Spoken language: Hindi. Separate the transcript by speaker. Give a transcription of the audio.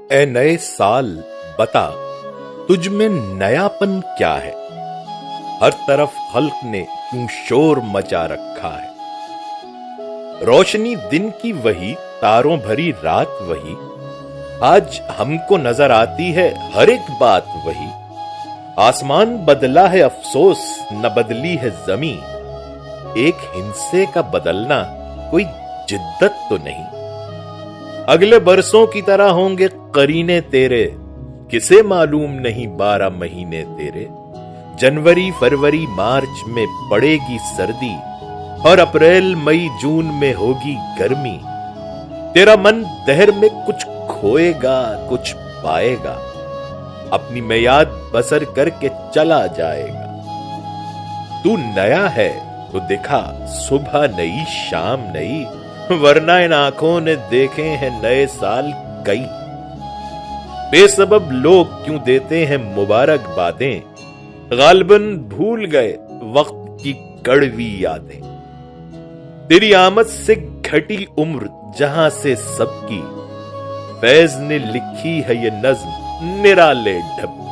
Speaker 1: ए नए साल बता, तुझ में नयापन क्या है। हर तरफ खल्क ने क्यों शोर मचा रखा है। रोशनी दिन की वही, तारों भरी रात वही, आज हमको नजर आती है हर एक बात वही। आसमान बदला है अफसोस, न बदली है जमी। एक हिंसे का बदलना कोई जिद्दत तो नहीं। अगले बरसों की तरह होंगे करीने तेरे, किसे मालूम नहीं 12 महीने तेरे। जनवरी फरवरी मार्च में पड़ेगी सर्दी, और अप्रैल मई जून में होगी गर्मी। तेरा मन दहर में कुछ खोएगा कुछ पाएगा, अपनी मियाद बसर करके चला जाएगा। तू नया है तो दिखा, सुबह नई शाम नई, वरना इन आंखों ने देखे हैं नए साल कई। बेसबब लोग क्यों देते हैं मुबारकबादें, गालिबन भूल गए वक्त की कड़वी यादें। तेरी आमद से घटी उम्र जहां से सबकी, फैज ने लिखी है ये नज्म निराले ढब।